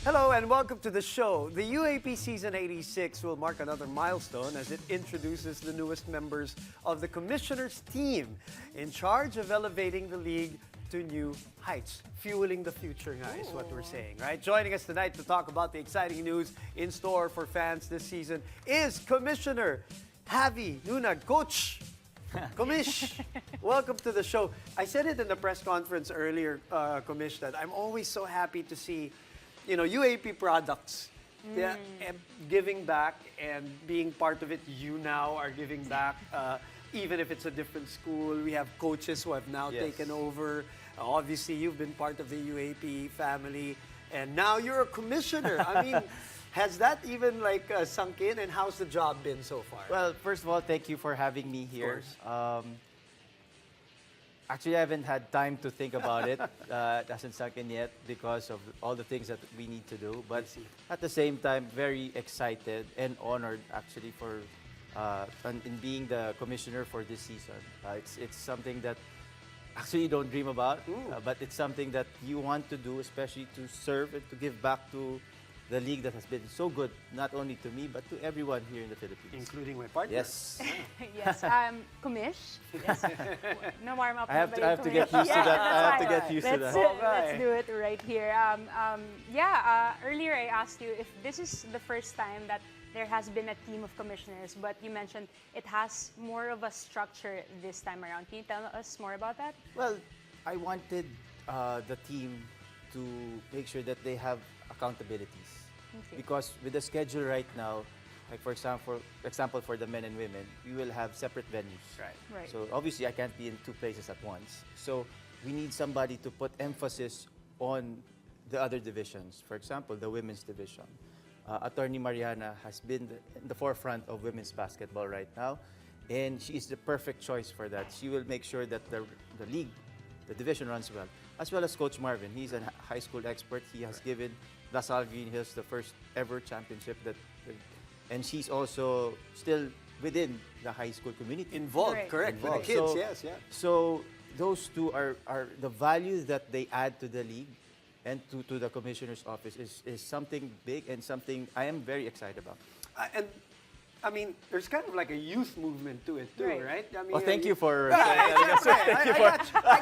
Hello and welcome to the show. The UAP Season 86 will mark another milestone as it introduces the newest members of the commissioner's team in charge of elevating the league to new heights, fueling the future, guys, what we're saying, right? Joining us tonight to talk about the exciting news in store for fans this season is Commissioner Javi Nunag. Coach, Commish, welcome to the show. I said it in the press conference earlier, Commish, that I'm always so happy to see UAP products giving back and being part of it. You now are giving back, even if it's a different school. We have coaches who have now taken over. Obviously, you've been part of the UAP family, and now you're a commissioner. I mean, has that even sunk in, and how's the job been so far? Well, first of all, thank you for having me here. Actually, I haven't had time to think about it. It hasn't sunk in yet because of all the things that we need to do. But at the same time, very excited and honored actually for in being the commissioner for this season. It's something that actually you don't dream about, but it's something that you want to do, especially to serve and to give back to the league that has been so good, not only to me, but to everyone here in the Philippines. Including my partner. Yes. Yes, Commish. Yes. No warm up. I have to get used to that. I have to get used to that. Let's do it right here. Earlier I asked you if this is the first time that there has been a team of commissioners, but you mentioned it has more of a structure this time around. Can you tell us more about that? Well, I wanted the team to make sure that they have accountabilities. Okay. Because with the schedule right now, like for example, for the men and women, we will have separate venues. Right. So obviously I can't be in two places at once. So we need somebody to put emphasis on the other divisions. For example, the women's division. Attorney Mariana has been in the forefront of women's basketball right now, and she is the perfect choice for that. She will make sure that the league, the division runs well, as well as Coach Marvin. He's a high school expert. He has given La Salle Green Hills the first ever championship and she's also still within the high school community. Involved, Right. correct. Involved. With the kids, So- yes, yeah. So those two are the value that they add to the league and to the commissioner's office is something big and something I am very excited about. And I mean, there's kind of like a youth movement to it too, Right. right? I mean, Well, thank you for I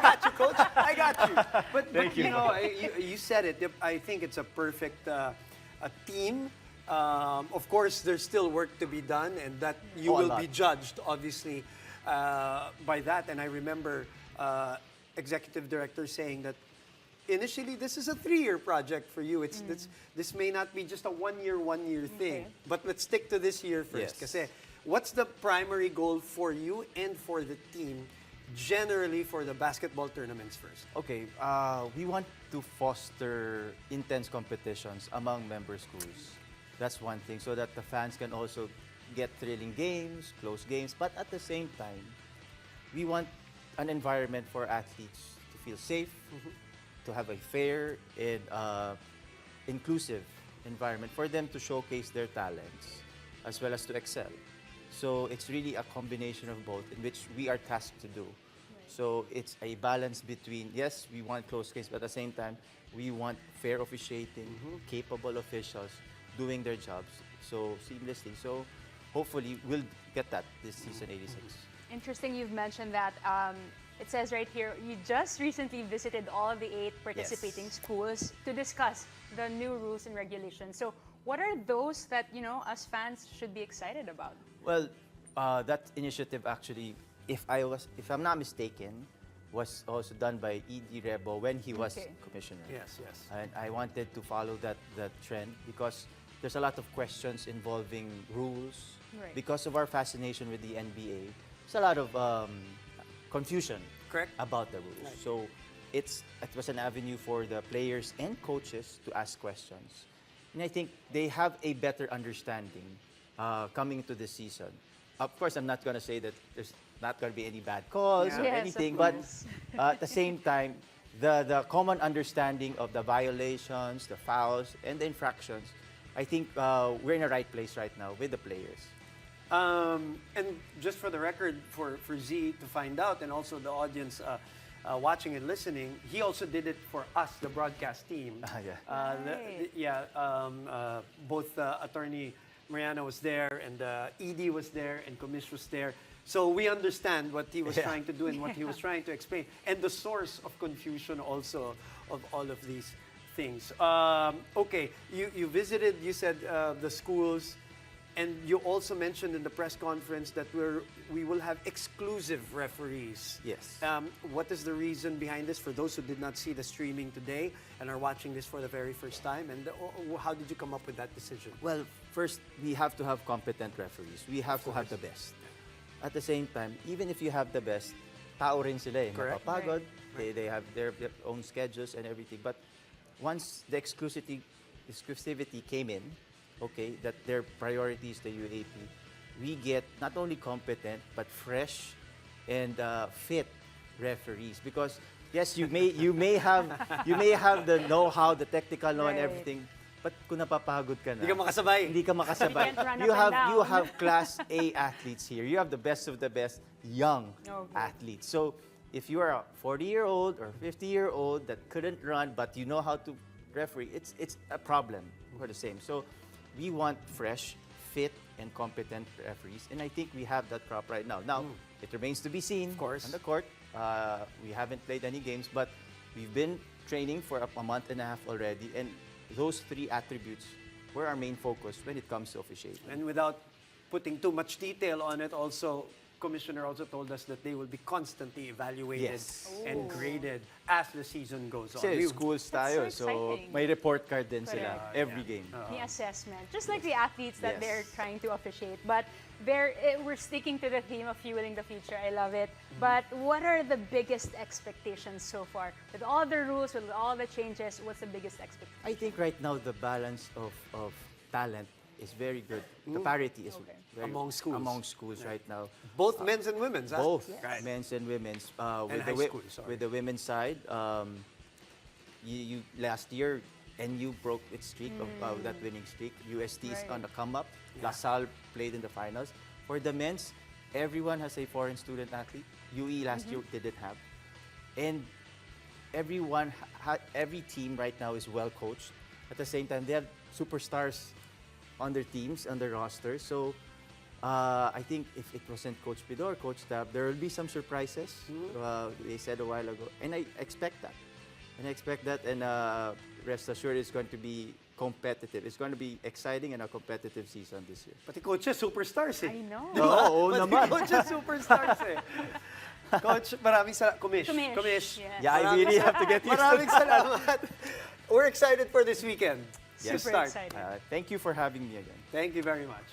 got you, Coach. I got you. But Thank you. you know, you said it. I think it's a perfect a team. Of course, there's still work to be done, and that you Oh, a will lot. be judged, obviously, by that. And I remember executive director saying that initially this is a 3-year project for you. This may not be just a one-year thing. Okay. But let's stick to this year first. Yes. Kasi what's the primary goal for you and for the team, generally for the basketball tournaments first? Okay, we want to foster intense competitions among member schools. That's one thing, so that the fans can also get thrilling games, close games, but at the same time, we want an environment for athletes to feel safe, to have a fair and inclusive environment for them to showcase their talents as well as to excel. So it's really a combination of both in which we are tasked to do. So it's a balance between, yes, we want close games, but at the same time, we want fair officiating, capable officials doing their jobs so seamlessly. So hopefully we'll get that this season 86. Interesting you've mentioned that. It says right here, you just recently visited all of the 8 participating schools to discuss the new rules and regulations. So what are those that, us fans should be excited about? Well, that initiative actually, if I'm not mistaken, was also done by E.D. Rebo when he was Okay. commissioner. Yes, yes. And I wanted to follow that trend because there's a lot of questions involving rules. Right. Because of our fascination with the NBA, there's a lot of confusion Correct. about the rules. Right. So it was an avenue for the players and coaches to ask questions. And I think they have a better understanding coming into this season. Of course, I'm not going to say that there's not going to be any bad calls Yeah. or Yes, of anything, but course. at the same time, the common understanding of the violations, the fouls, and the infractions, I think we're in the right place right now with the players. And just for the record, for Z to find out, and also the audience, watching and listening, he also did it for us, the broadcast team. Both Attorney Mariana was there, and Edie was there, and Commish was there. So we understand what he was trying to do and what he was trying to explain, and the source of confusion also of all of these things. Okay, you visited, you said, the schools, and you also mentioned in the press conference that we will have exclusive referees. Yes. What is the reason behind this for those who did not see the streaming today and are watching this for the very first time? And how did you come up with that decision? Well, first, we have to have competent referees. We have to have the best. At the same time, even if you have the best, tao rin sila eh. Correct. Mapapagod. They have their own schedules and everything. But once the exclusivity came in, okay, that their priority is the UAP, we get not only competent but fresh and fit referees. Because yes, you may have the know-how, the technical know and everything, but kung napapagod ka na, Hindi ka makasabay. Hindi ka makasabay. You can't run you up have and you down. have Class A athletes here. You have the best of the best young Okay. athletes. So if you are a 40-year-old or 50-year-old that couldn't run but you know how to referee, it's a problem for the same. So we want fresh, fit, and competent referees, and I think we have that crop right now. Now, it remains to be seen course. on the court. We haven't played any games, but we've been training for a month and a half already, and those three attributes were our main focus when it comes to officiating. And without putting too much detail on it, also, Commissioner also told us that they will be constantly evaluated Yes. and Ooh. graded as the season goes on. Kasi schools tayo, so so exciting. may report card din sila Correct. every game. The assessment, just like the athletes that Yes. they're trying to officiate. But we're sticking to the theme of fueling the future. I love it. But what are the biggest expectations so far? With all the rules, with all the changes, what's the biggest expectation? I think right now the balance of talent is very good. The parity is Okay. very Among schools. Among schools right now. Both men's and women's, huh? Both Right. men's and women's. And high school, sorry. With the women's side, you last year NU broke its streak of that winning streak. UST is Right. on the come up. LaSalle played in the finals. For the men's, everyone has a foreign student athlete. UE last year didn't have, and everyone, every team right now is well coached. At the same time, they have superstars on their teams, on their rosters. So I think if it wasn't Coach Pidor, Coach Tab, there will be some surprises. They said a while ago, and I expect that. And rest assured, it's going to be competitive. It's going to be exciting and a competitive season this year. Pati coaches, superstars eh. I know. Di ba? Oo Pati naman. coaches, superstars eh. Coach, maraming salamat. Commish, yes. Yeah, I really have to get used to Maraming that. salamat. We're excited for this weekend. Yes. To Super start. exciting. Thank you for having me again. Thank you very much.